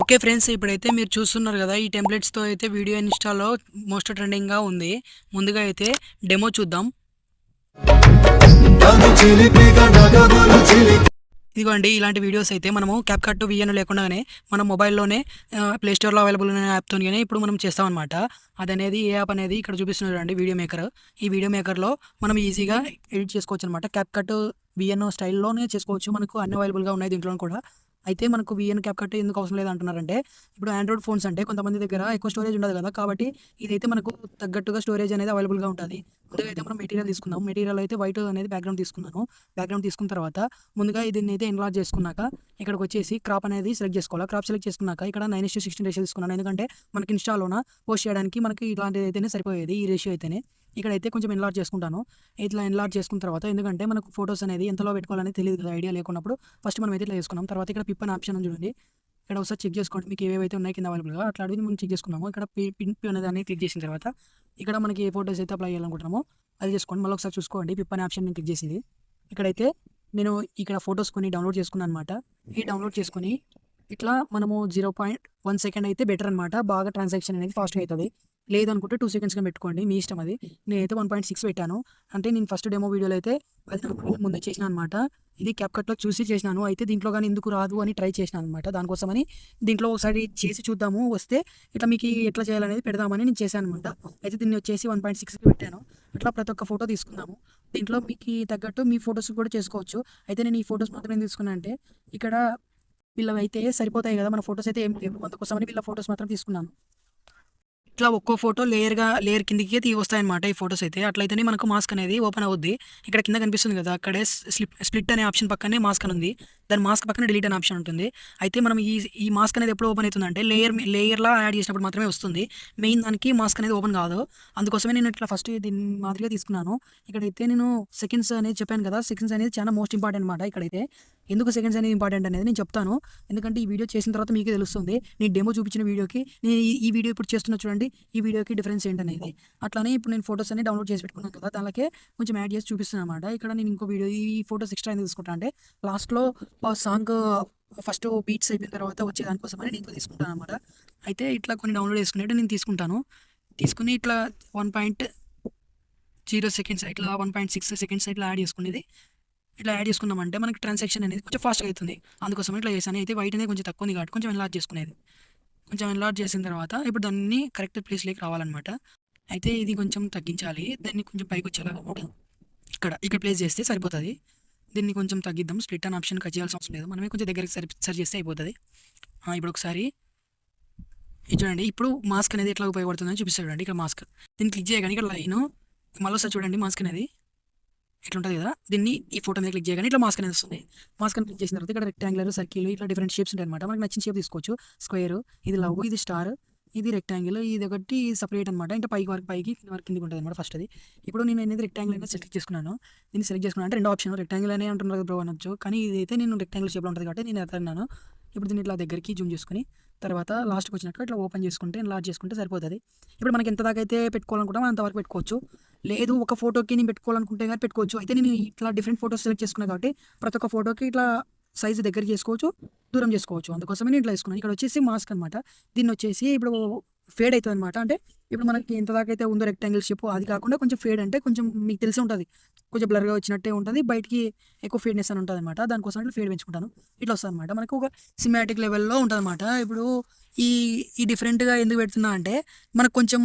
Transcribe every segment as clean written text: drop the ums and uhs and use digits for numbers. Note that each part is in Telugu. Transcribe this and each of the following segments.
ఓకే ఫ్రెండ్స్, ఇప్పుడైతే మీరు చూస్తున్నారు కదా, ఈ టెంప్లెట్స్తో అయితే వీడియో ఇన్స్టాలో మోస్ట్ ట్రెండింగ్గా ఉంది. ముందుగా అయితే డెమో చూద్దాం. ఇదిగోండి, ఇలాంటి వీడియోస్ అయితే మనము క్యాప్కట్ విఎన్ లేకుండానే మన మొబైల్లోనే ప్లే స్టోర్లో అవైలబుల్ ఉన్న యాప్తోనే ఇప్పుడు మనం చేస్తామన్నమాట. అదనేది ఏ యాప్ అనేది ఇక్కడ చూపిస్తున్నారు అండి, వీడియో మేకర్. ఈ వీడియో మేకర్లో మనం ఈజీగా ఎడిట్ చేసుకోవచ్చు అనమాట. క్యాప్కట్ విఎన్ స్టైల్లోనే చేసుకోవచ్చు. మనకు అన్ని అవైలబుల్గా ఉన్నాయి దీంట్లో కూడా. అయితే మనకు విఎన్ క్యాప్కట్ ఎందుకు అవసరం లేదు అంటున్నారంటే, ఇప్పుడు ఆండ్రాయిడ్ ఫోన్స్ అంటే కొంతమంది దగ్గర ఎక్కువ స్టోరేజ్ ఉండదు కదా, కాబట్టి ఇదైతే మనకు తగ్గట్టుగా స్టోరేజ్ అనేది అవైలబుల్గా ఉంటుంది. ముందుగా అయితే మనం మెటీరియల్ తీసుకుందాం. మెటీరియల్ అయితే వైట్ అనేది బ్యాక్గ్రౌండ్ తీసుకున్నాను. బ్యాక్గ్రౌండ్ తీసుకున్న తర్వాత ముందుగా దీన్ని అయితే ఎన్లార్జ్ చేసుకున్నాక ఇక్కడికి వచ్చేసి క్రాప్ అనేది సెలెక్ట్ చేసుకోవాలి. క్రాప్ సెలెక్ట్ చేసుకున్నాక ఇక్కడ 9:16 రేషియో తీసుకున్నాను. ఎందుకంటే మనకి ఇన్స్టాలోన పోస్ట్ చేయడానికి మనకి ఇలాంటిది అయితేనే సరిపోయేది, ఈ రేషియో అయితేనే. ఇక్కడైతే కొంచెం ఎన్లార్జ్ చేసుకుంటాను. ఇట్లా ఎన్లార్జ్ చేసుకున్న తర్వాత, ఎందుకంటే మనకు ఫోటోస్ అనేది ఎంతలో పెట్టుకోవాలని తెలియదు కదా, ఐడియా లేకున్నప్పుడు ఫస్ట్ మనం అయితే ఇట్లా చేసుకున్నాం. తర్వాత ఇక్కడ పిప్ అనే ఆప్షన్ చూడండి, ఇక్కడ ఒకసారి చెక్ చేసుకోండి మీకు ఏవేవైతే ఉన్నాయి కింద అవైలబుల్గా. అట్లా అడిగి మనం చెక్ చేసుకున్నాము. ఇక్కడ పిప్ అనేది దాన్ని క్లిక్ చేసిన తర్వాత ఇక్కడ మనకి ఏ ఫోటోస్ అయితే అప్లై చేయాలనుకుంటున్నామో అది చేసుకోండి. మళ్ళీ ఒకసారి చూసుకోండి, పిప్ అనే ఆప్షన్ క్లిక్ చేసింది. ఇక్కడైతే నేను ఇక్కడ ఫొటోస్ కొన్ని డౌన్లోడ్ చేసుకున్నాను అనమాట. ఈ డౌన్లోడ్ చేసుకుని ఇట్లా మనము 0.1 సెకండ్ అయితే బెటర్ అనమాట. బాగా ట్రాన్సాక్షన్ అనేది ఫాస్ట్గా అవుతుంది. లేదనుకుంటే 2 సెకండ్స్గా పెట్టుకోండి, మీ ఇష్టం అది. నేనైతే 1.6 పెట్టాను. అంటే నేను ఫస్ట్ డెమో వీడియోలో అయితే 10 నిమిషాల ముందే చేసినా అనమాట. ఇది క్యాప్కట్లో చూసి చేసినాను. అయితే దీంట్లో కానీ ఎందుకు రాదు అని ట్రై చేసినాను అనమాట. దానికోసమని దీంట్లో ఒకసారి చేసి చూద్దాము, వస్తే ఇట్లా మీకు ఎట్లా చేయాలనేది పెడదామని నేను చేశాను అనమాట. అయితే దీన్ని వచ్చేసి 1.6కి పెట్టాను. అట్లా ప్రతి ఒక్క ఫోటో తీసుకున్నాము. దీంట్లో మీకు తగ్గట్టు మీ ఫొటోస్ కూడా చేసుకోవచ్చు. అయితే నేను ఈ ఫొటోస్ మాత్రం ఏం తీసుకున్నా అంటే, ఇక్కడ వీళ్ళవైతే సరిపోతాయి కదా, మన ఫొటోస్ అయితే ఏం లేవు, అందుకోసమని వీళ్ళ ఫొటోస్ మాత్రం తీసుకున్నాను. ఇట్లా ఒక్కో ఫోటో లేయర్ కిందికి వస్తాయన్నమాట ఈ ఫొటోస్ అయితే. అట్లయితేనే మనకు మాస్క్ అనేది ఓపెన్ అవుద్ది. ఇక్కడ కింద కనిపిస్తుంది కదా, అక్కడే స్ప్లిట్ అనే ఆప్షన్ పక్కనే మాస్క్ అని ఉంది. దాని మాస్క్ పక్కన డిలీట్ అనే ఆప్షన్ ఉంటుంది. అయితే మనం ఈ మాస్క్ అనేది ఎప్పుడు ఓపెన్ అవుతుందంటే లేయర్లా యాడ్ చేసినప్పుడు మాత్రమే వస్తుంది. మెయిన్ దానికి మాస్క్ అనేది ఓపెన్ కాదు. అందుకోసమే నేను ఇట్లా ఫస్ట్ దీన్ని మాదిరిగా తీసుకున్నాను. ఇక్కడైతే నేను సెకండ్స్ అనేది చెప్పాను కదా, సెకండ్స్ అనేది చాలా మోస్ట్ ఇంపార్టెంట్ అనమాట. ఇక్కడైతే ఎందుకు సెకండ్స్ అనేది ఇంపార్టెంట్ అనేది నేను చెప్తాను. ఎందుకంటే ఈ వీడియో చేసిన తర్వాత మీకే తెలుస్తుంది. నేను డెమో చూపించిన వీడియోకి నేను ఈ వీడియో ఇప్పుడు చేస్తున్నా చూడండి, ఈ వీడియోకి డిఫరెన్స్ ఏంటనేది. అట్లానే ఇప్పుడు నేను ఫొటోస్ అన్ని డౌన్లోడ్ చేసి పెట్టుకున్నాను కదా, దానికే కొంచెం యాడ్ చేసి చూపిస్తున్నాను అనమాట. ఇక్కడ నేను ఇంకో వీడియో ఈ ఫొటోస్ ఎక్స్ట్రా ఎందుకు తీసుకుంటా అంటే, లాస్ట్లో సాంగ్ ఫస్ట్ బీట్స్ అయిపోయిన తర్వాత వచ్చే దానికోసమని నేను తీసుకుంటాను అనమాట. అయితే ఇట్లా కొన్ని డౌన్లోడ్ చేసుకునేట్టు నేను తీసుకుంటాను. తీసుకుని ఇట్లా 1.0 సెకండ్స్, ఇట్లా 1.6 సెకండ్స్ ఇట్లా యాడ్ చేసుకునేది. ఇట్లా యాడ్ చేసుకున్నామంటే మనకి ట్రాన్సాక్షన్ అనేది కొంచెం ఫాస్ట్గా అవుతుంది. అందుకోసం ఇట్లా చేశాను. అయితే వైట్ అనేది కొంచెం తక్కువ ఉంది కాబట్టి కొంచెం ఎన్లార్జ్ చేసుకునేది. కొంచెం ఎన్లార్జ్ చేసిన తర్వాత ఇప్పుడు దాన్ని కరెక్ట్ ప్లేస్లోకి రావాలన్నమాట. అయితే ఇది కొంచెం తగ్గించాలి, దాన్ని కొంచెం పైకి వచ్చేలాగా ఇక్కడ ప్లేస్ చేస్తే సరిపోతుంది. దీన్ని కొంచెం తగ్గిద్దాం. స్ప్లిట్ అనే ఆప్షన్ కట్ చేయాల్సిన అవసరం లేదు, మనమే కొంచెం దగ్గరికి సరి చేస్తే అయిపోతుంది. ఇప్పుడు ఒకసారి ఇది చూడండి, ఇప్పుడు మాస్క్ అనేది ఎట్లా ఉపయోగపడుతుందని చూపిస్తాడు చూడండి. ఇక్కడ మాస్క్ దీన్ని క్లిక్ చేయగానే ఇక్కడ లైన్, మళ్ళీ ఒకసారి చూడండి మాస్క్ అనేది ఇట్లా ఉంటుంది కదా, దీన్ని ఈ ఫోటో మీద క్లిక్ చేయగానే ఇట్లా మాస్క్ అనేది వస్తుంది. మాస్క్ అని క్లిక్ చేసిన తర్వాత ఇక్కడ రెక్టాంగులర్, సర్కిల్, ఇట్లా డిఫరెంట్ షేప్స్ ఉంటాయి అనమాట. మనకి నచ్చిన షేప్ తీసుకోవచ్చు. స్క్వేర్, ఇది లవ్, ఇది స్టార్, ఇది రెక్టాంగిల్, ఇది ఒకటి సపరేట్ అనమాట. ఇంకా పైకి వరకు పైకి, కింద వరకు కిందికి ఉంటుంది అనమాట ఫస్ట్ అది. ఇప్పుడు నేను అనేది రెక్టాంగిల్ అనేది సెలెక్ట్ చేసుకున్నాను. దీన్ని సెలెక్ట్ చేసుకున్నాను అంటే రెండో ఆప్షన్ రెక్టాంగిల్ అనే అంటున్నారు బ్రో అనొచ్చు, కానీ ఇదైతే నేను రెక్టాంగిల్ షేప్లో ఉంటుంది కాబట్టి నేను అన్నాను. ఇప్పుడు దీన్ని ఇట్లా దగ్గరికి జూమ్ చేసుకుని తర్వాత లాస్ట్కి వచ్చినట్టు ఇట్లా ఓపెన్ చేసుకుంటే ఎన్లార్జ్ చేసుకుంటే సరిపోతుంది. ఇప్పుడు మనకి ఎంత దాకా అయితే పెట్టుకోవాలనుకుంటే మనం అంతవరకు పెట్టుకోవచ్చు. లేదు ఒక ఫోటోకి నేను పెట్టుకోవాలనుకుంటే కానీ పెట్టుకోవచ్చు. అయితే నేను ఇట్లా డిఫరెంట్ ఫోటోస్ సెలెక్ట్ చేసుకున్నాను కాబట్టి ప్రతి ఒక్క ఫోటోకి ఇట్లా సైజు దగ్గర చేసుకోవచ్చు, దూరం చేసుకోవచ్చు. అందుకోసమే నేను ఇట్లా వేసుకున్నాను. ఇక్కడ వచ్చేసి మాస్క్ అనమాట. దీన్ని వచ్చేసి ఇప్పుడు ఫేడ్ అవుతుంది అనమాట. అంటే ఇప్పుడు మనకి ఎంత దాకా అయితే ఉందో రెక్టాంగిల్ షేప్, అది కాకుండా కొంచెం ఫేడ్ అంటే కొంచెం మీకు తెలిసి ఉంటుంది, కొంచెం బ్లర్గా వచ్చినట్టే ఉంటుంది, బయటికి ఎక్కువ ఫేడ్నెస్ అని ఉంటుంది అనమాట. దానికోసం ఇట్లా ఫేడ్ పెంచుకుంటాను. ఇట్లా వస్తుంది అనమాట. మనకు ఒక సినిమాటిక్ లెవెల్లో ఉంటుంది అనమాట. ఇప్పుడు ఈ ఈ డిఫరెంట్గా ఎందుకు పెడుతున్నా అంటే, మనకు కొంచెం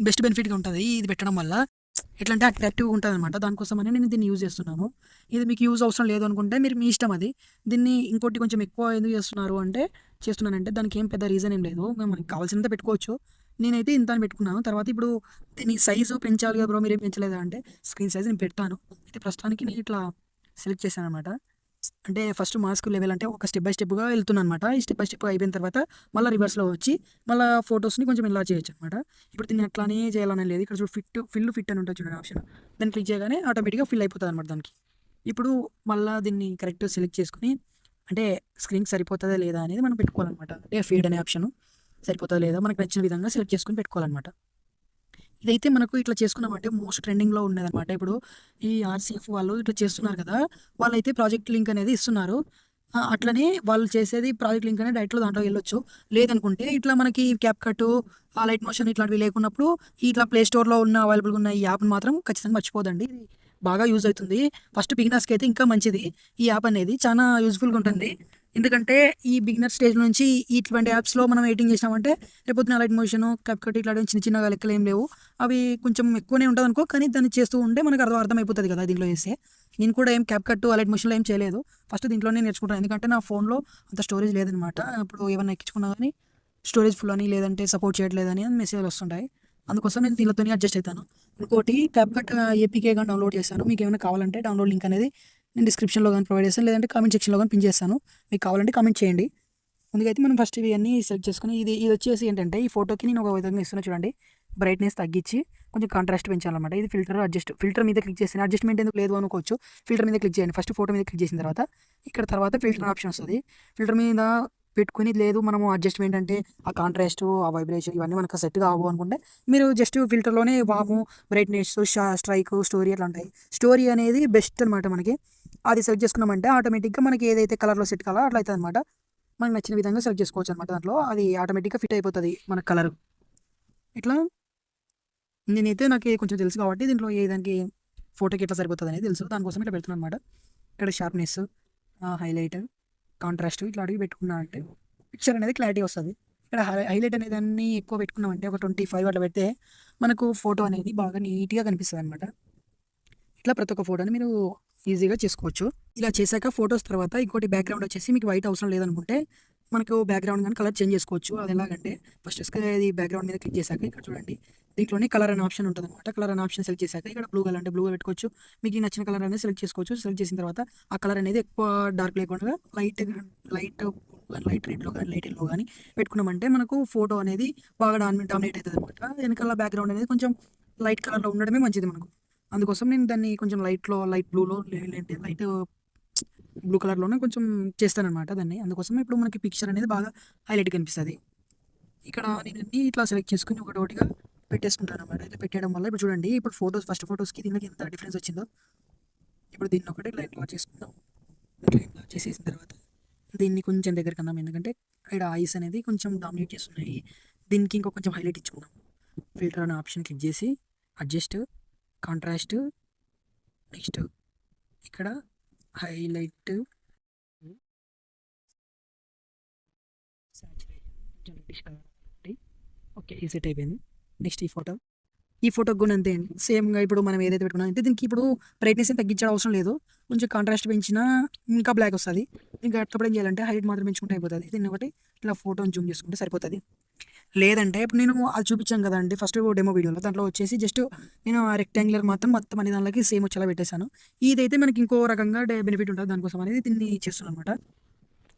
బెస్ట్ బెనిఫిట్గా ఉంటుంది ఇది పెట్టడం వల్ల. ఎట్లా అంటే అట్రాక్టివ్గా ఉంటుంది అనమాట. దానికోసమని నేను దీన్ని యూజ్ చేస్తున్నాను. ఇది మీకు యూజ్ అవసరం లేదు అనుకుంటే మీరు మీ ఇష్టం అది. దీన్ని ఇంకోటి కొంచెం ఎక్కువ ఎందుకు చేస్తున్నానంటే దానికి ఏం పెద్ద రీజన్ ఏం లేదు, మనకి కావాల్సినంత పెట్టుకోవచ్చు. నేనైతే ఇంత అని పెట్టుకున్నాను. తర్వాత ఇప్పుడు దీని సైజు పెంచాలి కదా బ్రో, మీరేం పెంచలేదా అంటే, స్క్రీన్ సైజ్ నేను పెడతాను. అయితే ప్రస్తుతానికి నేను ఇట్లా సెలెక్ట్ చేశాను అనమాట. అంటే ఫస్ట్ మాస్క్ లెవెల్ అంటే ఒక స్టెప్ బై స్టెప్గా వెళ్తున్నాను అనమాట. ఈ స్టెప్ బై స్టెప్ అయిపోయిన తర్వాత మళ్ళీ రివర్స్లో వచ్చి మళ్ళీ ఫొటోస్ని కొంచెం ఇలా చేయొచ్చు అనమాట. ఇప్పుడు దీన్ని అట్లానే చేయాలని లేదు. ఇక్కడ చూడు ఫిట్ అని ఉంటుంది చూడండి ఆప్షన్, దాన్ని క్లిక్ చేయగానే ఆటోమేటిక్గా ఫిల్ అయిపోతుంది అనమాట దానికి. ఇప్పుడు మళ్ళీ దీన్ని కరెక్ట్ సెలెక్ట్ చేసుకుని, అంటే స్క్రీన్కి సరిపోతుందా లేదా అనేది మనం పెట్టుకోవాలన్నమాట. అంటే ఫీడ్ అనే ఆప్షన్ సరిపోతుందా లేదా మనకు నచ్చిన విధంగా సెలెక్ట్ చేసుకుని పెట్టుకోవాలన్నమాట. ఇదైతే మనకు ఇట్లా చేసుకున్నామంటే మోస్ట్ ట్రెండింగ్లో ఉండేదన్నమాట. ఇప్పుడు ఈ ఆర్సీఎఫ్ వాళ్ళు ఇట్లా చేస్తున్నారు కదా, వాళ్ళైతే ప్రాజెక్ట్ లింక్ అనేది ఇస్తున్నారు. అట్లనే వాళ్ళు చేసేది ప్రాజెక్ట్ లింక్ అనే డైరెక్ట్‌లో దాంట్లో వెళ్ళొచ్చు. లేదనుకుంటే ఇట్లా మనకి క్యాప్‌కట్, లైట్ మోషన్ ఇట్లాంటివి లేకున్నప్పుడు ఇట్లా ప్లే స్టోర్‌లో ఉన్న అవైలబుల్‌గా ఉన్న ఈ యాప్‌ని మాత్రం ఖచ్చితంగా మర్చిపోవద్దండి. ఇది బాగా యూజ్ అవుతుంది. ఫస్ట్ బిగినర్స్‌కైతే ఇంకా మంచిది. ఈ యాప్ అనేది చానా యూజ్‌ఫుల్‌గా ఉంటుంది. ఎందుకంటే ఈ బిగినర్ స్టేజ్ నుంచి ఇటువంటి యాప్స్‌లో మనం ఎడిటింగ్ చేసినామంటే రేపొద్దున లైట్ మోషన్, క్యాప్‌కట్ ఇట్లాంటివి చిన్న చిన్నగా లెక్కలేం లేవు. అవి కొంచెం ఎక్కువనే ఉంటదనుకో, కానీ దాన్ని చేస్తూ ఉంటే మనకు అర్థమైపోతది కదా! దీంట్లో చేస్తే. నేను కూడా ఏం క్యాప్‌కట్, లైట్ మోషన్‌లో ఏం చేయలేదు. ఫస్ట్ దీంట్లోనే నేర్చుకుంటాను. ఎందుకంటే నా ఫోన్‌లో అంత స్టోరేజ్ లేదనమాట. ఇప్పుడు ఏమన్నా ఎక్కించుకున్నా గానీ స్టోరేజ్ ఫుల్ అని, లేదంటే సపోర్ట్ చేయట్లేదని మెసేజ్‌లు వస్తుంటాయి. అందుకోసం నేను దీనితోనే అడ్జస్ట్ అయితాను. ఇంకోటి క్యాప్‌కట్ ఏపీకే గాని డౌన్‌లోడ్ చేశాను. మీకేమైనా కావాలంటే డౌన్‌లోడ్ లింక్ అనేది నేను డిస్క్రిప్షన్‌లో గాని ప్రొవైడ్ చేస్తాను. లేదంటే కామెంట్ సెక్షన్‌లో గాని పిన్ చేస్తాను. మీకు కావాలంటే కామెంట్ చేయండి. ముందుగైతే మనం ఫస్ట్ ఇవన్నీ సెలెక్ట్ చేసుకొని ఇదొచ్చేసి ఏంటంటే ఈ ఫోటోకి నేను ఒక విధంగా ఇస్తున్నా చూడండి. బ్రైట్‌నెస్ తగ్గించి కొంచెం కాంట్రాస్ట్ పెంచాలన్నమాట. ఇది ఫిల్టర్ మీద క్లిక్ చేసి అడ్జస్ట్‌మెంట్ ఎందుకు లేదు అనుకోవచ్చు. ఫిల్టర్ మీద క్లిక్ చేయండి. ఫస్ట్ ఫోటో మీద క్లిక్ చేసిన తర్వాత ఇక్కడ తర్వాత ఫిల్టర్ ఆప్షన్ వస్తది. ఫిల్టర్ మీద పెట్టుకొని లేదు మనము అడ్జస్ట్‌మెంట్ అంటే ఆ కాంట్రాస్ట్, ఆ వైబ్రేషన్ ఇవన్నీ మనకు సెట్ కావు అనుకుంటే మీరు జస్ట్ ఫిల్టర్‌లోనే బ్రైట్‌నెస్, స్ట్రైక్, స్టోరీ అట్లా ఉంటాయి. స్టోరీ అనేది బెస్ట్ అనమాట మనకి. అది సెలెక్ట్ చేసుకున్నామంటే ఆటోమేటిక్‌గా మనకి ఏదైతే కలర్‌లో సెట్ కావాలో అట్లా అయితదనమాట. మనకు నచ్చిన విధంగా సెలెక్ట్ చేసుకోవచ్చనమాట దాంట్లో. అది ఆటోమేటిక్‌గా ఫిట్ అయిపోతది మన కలరు. ఇట్లా నాకి కొంచెం తెలుసు కాబట్టి దీంట్లో ఏ దానికి ఫోటోకి ఎట్లా సరిపోతదనేది తెలుసు. దానికోసం ఇట్లా పెడుతున్నాననమాట. ఇక్కడ షార్ప్‌నెస్, హైలైట్, కాంట్రాస్ట్ ఇట్లాంటివి పెట్టుకున్నా అంటే పిక్చర్ అనేది క్లారిటీ వస్తది. ఇక్కడ హైలైట్ అనే దాన్ని ఎక్కువ పెట్టుకున్నామంటే ఒక 25 అట్లా పెడితే మనకు ఫోటో అనేది బాగా నీట్‌గా కనిపిస్తదనమాట. ఇట్లా ప్రతి ఒక్క ఫోటోని మీరు ఈజీగా చేసుకోవచ్చు. ఇలా చేశాక ఫోటోస్ తర్వాత ఇంకోటి బ్యాక్‌గ్రౌండ్ వచ్చేసి మీకు వైట్ అవసరం లేదనుకుంటే, మనకు బ్యాక్‌గ్రౌండ్ గాని కలర్ చేంజ్ చేసుకోవచ్చు. అదెలాగంటే ఫస్ట్ ఇది బ్యాక్‌గ్రౌండ్ మీద క్లిక్ చేశాక ఇక్కడ చూడండి. దీంట్లోనే కలర్ అనే ఆప్షన్ ఉంటదనమాట. కలర్ అనే ఆప్షన్ సెలెక్ట్ చేశాక ఇక్కడ బ్లూ కలర్ అంటే బ్లూగా పెట్టుకోవచ్చు. మీకు నచ్చిన కలర్ అనేది సెలెక్ట్ చేసుకోవచ్చు. సెలెక్ట్ చేసిన తర్వాత ఆ కలర్ అనేది ఎక్కువ డార్క్ లేకుండా లైట్ లైట్ రెడ్‌లో గాని, లైట్ యెల్లో గాని పెట్టుకున్నామంటే మనకు ఫోటో అనేది బాగా డామినేట్ అయితదనమాట. వెనకాల బ్యాక్‌గ్రౌండ్ అనేది కొంచెం లైట్ కలర్‌లో ఉండడమే మంచిది మనకు. అందుకోసం నేను దాన్ని కొంచెం లైట్ బ్లూలో లేదంటే లైట్ బ్లూ కలర్‌లోనే కొంచెం చేస్తాననమాట దాన్ని. అందుకోసం ఇప్పుడు మనకి పిక్చర్ అనేది బాగా హైలైట్‌గా కనిపిస్తది. ఇక్కడ నేను అన్నీ ఇట్లా సెలెక్ట్ చేసుకొని ఒకటొకటిగా పెట్టేసుకుంటాననమాట. ఇట్లా పెట్టేయడం వల్ల ఇప్పుడు చూడండి ఇప్పుడు ఫస్ట్ ఫోటోస్‌కి దీనికి ఎంత డిఫరెన్స్ వచ్చిందో. ఇప్పుడు దీన్ని ఒకటి ఇట్లా డ్రా చేసుకుందాం. ఇట్లా డ్రా చేసేసిన తర్వాత దీన్ని కొంచెం దగ్గరకందాం. ఎందుకంటే ఈడ ఐస్ అనేది కొంచెం డామినేట్ చేస్తున్నాయి. దీనికి ఇంకో కొంచెం హైలైట్ ఇచ్చుకుందాం. ఫిల్టర్ అనే ఆప్షన్ క్లిక్ చేసి అడ్జస్ట్, కాంట్రాస్ట్, నెక్స్ట్ ఇక్కడ హైలైట్, సాచురేషన్ కొంచెం రెడ్డిష్ కలర్ ఒకటి. ఓకే. ఇది సెట్ అయిపోయింది. నెక్స్ట్ ఈ ఫోటోకి కూడా అంతే అండి. సేమ్‌గా ఇప్పుడు మనం ఏదైతే పెట్టుకున్నామో అంటే దీనికి ఇప్పుడు బ్రైట్‌నెస్ ఏం తగ్గించడం అవసరం లేదు. కొంచెం కాంట్రాస్ట్ పెంచినా ఇంకా బ్లాక్ వస్తది. ఇంకా అప్పుడు ఏం చేయాలంటే హైట్ మాత్రం పెంచుకుంటే అయిపోతది. దీన్ని ఒకటి ఇట్లా ఫోటోని జూమ్ చేసుకుంటే సరిపోతది. లేదంటే ఇప్పుడు నేను అది చూపించాను కదండీ ఫస్ట్ డెమో వీడియోలో. దాంట్లో వచ్చేసి జస్ట్ నేను ఆ రెక్టాంగులర్ మొత్తం అన్ని దాంట్లోకి సేమ్ వచ్చేలా పెట్టేసాను. ఇదైతే మనకి ఇంకో రకంగా బెనిఫిట్ ఉంటది. దానికోసం అనేది దీన్ని చేస్తున్నాననమాట.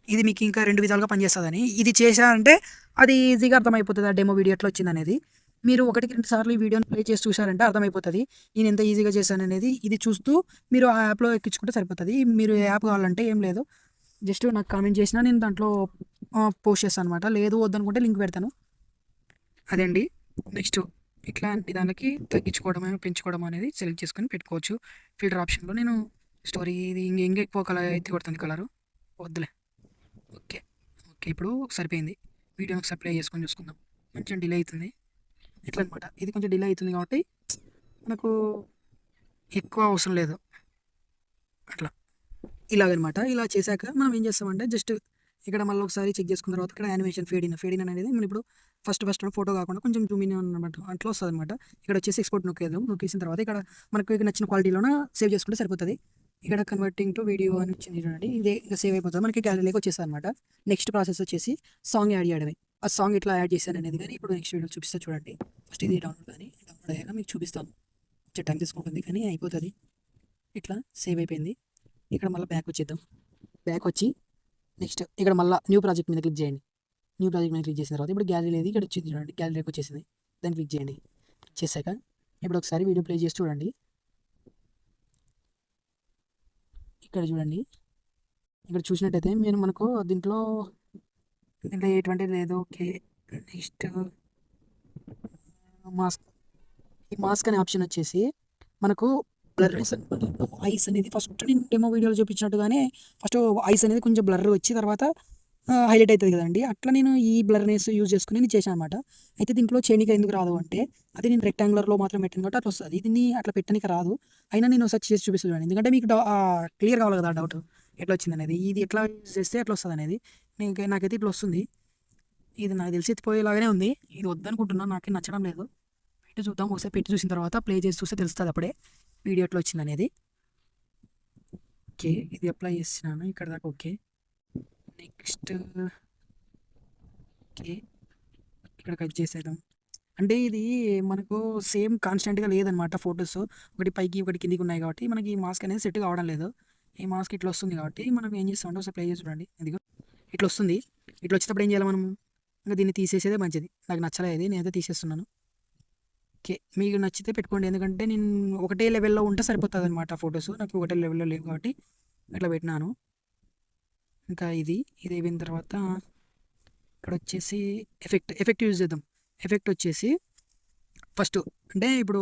ఇది మీకు ఇంకా 2 విధాలుగా పనిచేస్తదని. ఇది చేశారంటే అది ఈజీగా అర్థమైపోతది. ఆ డెమో వీడియో ఎట్లా వచ్చిందనేది. మీరు ఒకటికి 2 సార్లు ఈ వీడియోని ప్లే చేసి చూసారంటే అర్థమైపోతది. నేను ఎంత ఈజీగా చేశాననేది. ఇది చూస్తూ మీరు ఆ యాప్‌లో ఎక్కించుకుంటే సరిపోతది. మీరు ఏ యాప్ కావాలంటే ఏం లేదు. జస్ట్ నాకు కామెంట్ చేసినా నేను దాంట్లో పోస్ట్ చేస్తాననమాట. లేదు వద్దనుకుంటే లింక్ పెడతాను. అదండి. నెక్స్ట్ ఇట్లాంటి దానికి తగ్గించుకోవడం, పెంచుకోవడం అనేది సెలెక్ట్ చేసుకొని పెట్టుకోవచ్చు. ఫిల్టర్ ఆప్షన్‌లో నేను స్టోరీ ఇది ఇంగా ఎక్కువ కలర్ ఎత్తి కొడుతుంది కలరు. వద్దులే. ఓకే. ఓకే. ఇప్పుడు సరిపోయింది. వీడియోని ఒకసారి ప్లే చేసుకొని చూసుకుందాం. కొంచెం డిలే అయితుంది. ఇట్లా అనమాట. ఇది కొంచెం డిలే అయితుంది కాబట్టి మనకు ఎక్కువ అవసరం లేదు. అట్లా. ఇలాగనమాట. ఇలా చేశాక మనం ఏం చేస్తామంటే జస్ట్ ఇక్కడ మళ్ళీ ఒకసారి చెక్ చేసుకున్న తర్వాత ఇక్కడ యానిమేషన్ ఫేడ్ ఇన్ అనేది మనం ఇప్పుడు ఫస్ట్ ఫోటో కాకుండా కొంచెం జూమ్ ఇన్ అన్నమాట. అట్లా వస్తదనమాట. ఇక్కడ వచ్చేసి ఎక్స్‌పోర్ట్ నొక్కేద్దాం. నొక్కేసిన తర్వాత ఇక్కడ మనకు ఇక నచ్చిన క్వాలిటీలోన సేవ్ చేసుకుంటే సరిపోతది. ఇక్కడ కన్వర్టింగ్ టు వీడియో అని వచ్చింది చూడండి. ఇదే ఇక సేవ్ అయిపోతది. మనకి గ్యాలరీలోకి వచ్చేస్తదనమాట. నెక్స్ట్ ప్రాసెస్ వచ్చేసి సాంగ్ యాడ్ చేయడమే. ఆ సాంగ్ ఎట్లా యాడ్ చేశాననేది గాని ఇప్పుడు నెక్స్ట్ వీడియోలో చూపిస్తా చూడండి. ఫస్ట్ ఇది డౌన్లోడ్ అయ్యాక మీకు చూపిస్తాను. కొంచెం టైం తీసుకుంటుంది కానీ అయిపోతది. ఇట్లా సేవ్ అయిపోయింది. ఇక్కడ మళ్ళీ బ్యాక్ వచ్చేద్దాం. బ్యాక్ వచ్చి నెక్స్ట్ ఇక్కడ మళ్ళా న్యూ ప్రాజెక్ట్ మీద క్లిక్ చేయండి. న్యూ ప్రాజెక్ట్ మీద క్లిక్ చేసిన తర్వాత ఇప్పుడు గ్యాలరీ లేదు ఇక్కడ వచ్చింది చూడండి. గ్యాలరీలోకి వచ్చేసింది. దాన్ని క్లిక్ చేయండి. క్లిక్ చేశాక ఇప్పుడు ఒకసారి వీడియో ప్లే చేసి చూడండి. ఇక్కడ చూడండి. ఇక్కడ చూసినట్టయితే మనకు దీంట్లో ఎటువంటిది లేదు. ఓకే. Next mask. ఈ మాస్క్ అనే ఆప్షన్ వచ్చేసి మనకు బ్లర్నెస్ అనమాట. ఐస్ అనేది ఫస్ట్ నేను డెమో వీడియోలో చూపించినట్టుగానే ఫస్ట్ ఐస్ అనేది కొంచెం బ్లర్ వచ్చి తర్వాత హైలైట్ అవుతుంది కదండి. అట్లా నేను ఈ బ్లర్నెస్ యూజ్ చేసుకుని నేను చేశాను అనమాట. అయితే దీంట్లో చేయనీకి ఎందుకు రాదు అంటే అది నేను రెక్టాంగులర్లో మాత్రం పెట్టాను కాబట్టి అట్లా వస్తుంది. దీన్ని అట్లా పెట్టడానికి రాదు. అయినా నేను ఒకసారి చేసి చూపిస్తున్నాను ఎందుకంటే మీకు క్లియర్ కావాలి కదా డౌట్ ఎట్లా వచ్చింది అనేది. ఇది ఎట్లా యూజ్ చేస్తే ఎట్లా వస్తుంది అనేది నాకైతే ఇట్లా వస్తుంది. ఇది నాకు తెలిసి ఎత్తిపోయేలాగానే ఉంది. ఇది వద్దనుకుంటున్నా, నాకేం నచ్చడం లేదు. పెట్టి చూద్దాం ఒకసారి. పెట్టి చూసిన తర్వాత ప్లే చేసి చూస్తే తెలుస్తుంది అప్పుడే వీడియో ఎట్లా వచ్చింది అనేది. ఓకే, ఇది అప్లై చేస్తున్నాను ఇక్కడ దాకా. ఓకే, నెక్స్ట్ ఓకే ఇక్కడ కట్ చేసేద్దాం. అంటే ఇది మనకు సేమ్ కాన్స్టెంట్గా లేదనమాట. ఫొటోస్ ఒకటి పైకి ఒకటి కిందికి ఉన్నాయి కాబట్టి మనకి ఈ మాస్క్ అనేది సెట్ కావడం లేదు. ఈ మాస్క్ ఇట్లా వస్తుంది కాబట్టి మనం ఏం చేస్తామంటే ఒకసారి ప్లే చేసి చూడండి. ఇదిగో ఇట్లా వస్తుంది. ఇట్లా వచ్చేటప్పుడు ఏం చేయాలి మనం? ఇంకా దీన్ని తీసేసేదే మంచిది. నాకు నచ్చలేదు, నేనైతే తీసేస్తున్నాను. ఓకే, మీకు నచ్చితే పెట్టుకోండి. ఎందుకంటే నేను ఒకటే లెవెల్లో ఉంటే సరిపోతుంది అనమాట. ఫొటోస్ నాకు ఒకటే లెవెల్లో లేవు కాబట్టి అట్లా పెట్టినాను. ఇంకా ఇది అయిపోయిన తర్వాత ఇక్కడ వచ్చేసి ఎఫెక్ట్ యూజ్ చేద్దాం. ఎఫెక్ట్ వచ్చేసి ఫస్ట్ అంటే ఇప్పుడు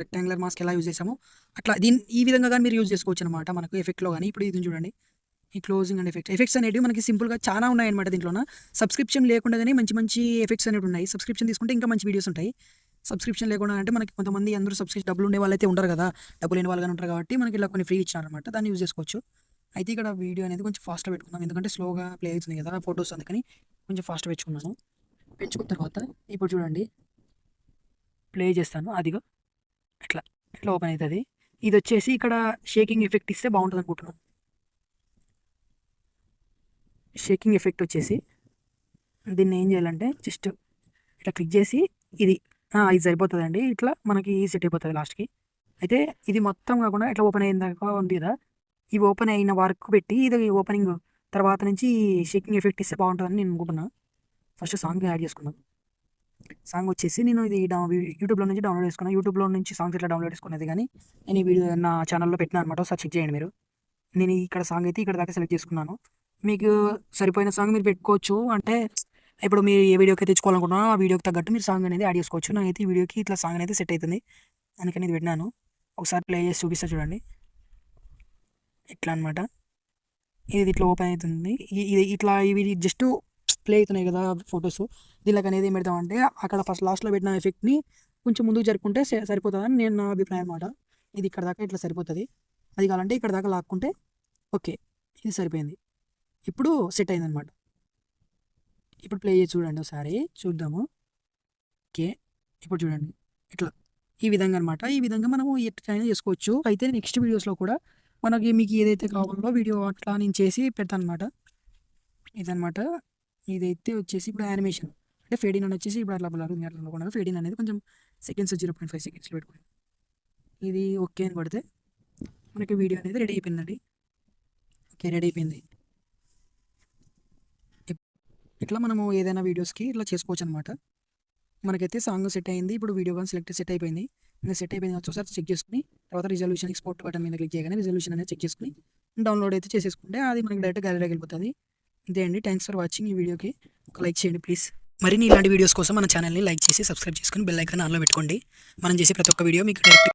రెక్టాంగులర్ మాస్క్ ఎలా యూజ్ చేసామో అట్లా ఈ విధంగా కానీ మీరు యూజ్ చేసుకోవచ్చు అనమాట మనకు ఎఫెక్ట్లో కానీ. ఇప్పుడు ఇది చూడండి, ఈ క్లోజింగ్ అండ్ ఎఫెక్ట్స్ అనేవి మనకి సింపుల్గా చాలా ఉన్నాయన్నమాట. దీంట్లోన సబ్స్క్రిప్షన్ లేకుండానే మంచి మంచి ఎఫెక్ట్స్ అనేవి ఉన్నాయి. సబ్స్క్రిప్షన్ తీసుకుంటే ఇంకా మంచి వీడియోస్ ఉంటాయి. సబ్స్క్రిప్షన్ లేకుండా అంటే మనకి కొంతమంది అందరూ సబ్స్క్రిప్షన్ డబ్బులు ఉండే వాళ్ళైతే ఉండరు కదా, డబ్బులు లేని వాళ్ళని ఉంటారు కాబట్టి మనకి ఇలా కొన్ని ఫ్రీ ఇచ్చారనమాట. దాన్ని యూజ్ చేసుకోవచ్చు. అయితే ఇక్కడ వీడియో అనేది కొంచెం ఫాస్ట్గా పెట్టుకున్నాం ఎందుకంటే స్లోగా ప్లే అవుతుంది కదా ఫొటోస్, అందుకని కొంచెం ఫాస్ట్గా పెంచుకున్నాను. పెంచుకున్న తర్వాత ఇప్పుడు చూడండి ప్లే చేస్తాను. అదిగో ఇట్లా ఓపెన్ అవుతుంది. ఇది వచ్చేసి ఇక్కడ షేకింగ్ ఎఫెక్ట్ ఇస్తే బాగుంటుంది అనుకుంటున్నాను. షేకింగ్ ఎఫెక్ట్ వచ్చేసి దీన్ని ఏం చేయాలంటే జస్ట్ ఇట్లా క్లిక్ చేసి ఇది సరిపోతుందండి. ఇట్లా మనకి సెట్ అయిపోతుంది లాస్ట్కి. అయితే ఇది మొత్తం కాకుండా ఇట్లా ఓపెన్ అయిన దాకా ఉంది కదా, ఈ ఓపెన్ అయిన వరకు పెట్టి ఇది ఓపెనింగ్ తర్వాత నుంచి షేకింగ్ ఎఫెక్ట్ ఇస్తే బాగుంటుందని నేను అనుకుంటున్నాను. ఫస్ట్ సాంగ్ యాడ్ చేసుకున్నాను. సాంగ్ వచ్చేసి నేను ఇది యూట్యూబ్లో నుంచి డౌన్లోడ్ చేసుకున్నాను. యూట్యూబ్లో నుంచి సాంగ్స్ ఎట్లా డౌన్లోడ్ చేసుకునేది కానీ నేను ఈ వీడియో నా ఛానల్లో పెట్టినా అనమాట. ఒకసారి చెక్ చేయండి మీరు. నేను ఇక్కడ సాంగ్ అయితే ఇక్కడ దాకా సెలెక్ట్ చేసుకున్నాను. మీకు సరిపోయిన సాంగ్ మీరు పెట్టుకోవచ్చు. అంటే ఇప్పుడు మీరు ఏ వీడియోకి తెచ్చుకోవాలనుకుంటున్నా ఆ వీడియోకి తగ్గట్టు మీరు సాంగ్ అనేది యాడ్ చేసుకోవచ్చు. నాకైతే ఈ వీడియోకి ఇట్లా సాంగ్ అనేది సెట్ అవుతుంది, అందుకని ఇది పెట్టినాను. ఒకసారి ప్లే చేసి చూపిస్తా చూడండి. ఇట్లా అనమాట. ఇది ఇట్లా ఓపెన్ అవుతుంది. ఇది ఇట్లా ఇవి జస్ట్ ప్లే అవుతున్నాయి కదా ఫొటోస్. దీనికి అనేది ఏం పెడతామంటే అక్కడ ఫస్ట్ లాస్ట్లో పెట్టిన ఎఫెక్ట్ని కొంచెం ముందుకు జరుపుకుంటే సరిపోతుందని నేను నా అభిప్రాయం అనమాట. ఇది ఇక్కడ దాకా ఇట్లా సరిపోతుంది. అది కావాలంటే ఇక్కడ దాకా లాక్కుంటే ఓకే, ఇది సరిపోయింది. ఇప్పుడు సెట్ అయిందనమాట. ఇప్పుడు ప్లే చేసి చూడండి ఒకసారి, చూద్దాము. ఓకే, ఇప్పుడు చూడండి ఇట్లా ఈ విధంగా అనమాట. ఈ విధంగా మనము ఎట్లయినా చేసుకోవచ్చు. అయితే నెక్స్ట్ వీడియోస్లో కూడా మనకి మీకు ఏదైతే కావాలో వీడియో అట్లా నేను చేసి పెడతాను అనమాట. ఇదనమాట. ఇదైతే వచ్చేసి ఇప్పుడు యానిమేషన్ అంటే ఫేడిన్ అని వచ్చేసి ఇప్పుడు అట్లా బ్లర్ ఉంది, అట్లా అనుకున్నాను. ఫేడిన్ అనేది కొంచెం సెకండ్స్ 0.5 సెకండ్స్లో పెట్టుకోండి. ఇది ఓకే అని కొడితే మనకి వీడియో అనేది రెడీ అయిపోయిందండి. ఓకే, రెడీ అయిపోయింది. ఇట్లా మనము ఏదైనా వీడియోస్కి ఇట్లా చేసుకోవచ్చు అనమాట. మనకైతే సాంగ్ సెట్ అయింది. ఇప్పుడు వీడియో కానీ సెట్ అయిపోయింది. ఇంకా సెట్ అయిపోయింది ఒకసారి చెక్ చేసుకుని తర్వాత రిజల్యూషన్ ఎక్స్పోర్ట్ బటన్ మీద క్లిక్ చేయగానే రిజల్యూషన్ అనేది చెక్ చేసుకుని డౌన్లోడ్ అయితే చేసేసుకుంటే అది మనకి డైరెక్ట్ గ్యాలరీకి వెళ్ళిపోతుంది. ఇదే అండి. Thanks for watching. ఈ వీడియోకి ఒక లైక్ చేయండి ప్లీజ్. మరిన్ని ఇలాంటి వీడియోస్ కోసం మన ఛానల్ని లైక్ చేసి సబ్స్క్రైబ్ చేసుకుని బెల్ ఐకాన్ ఆన్లో పెట్టుకోండి. మనం చేసే ప్రతి ఒక్క వీడియో మీకు డైరెక్ట్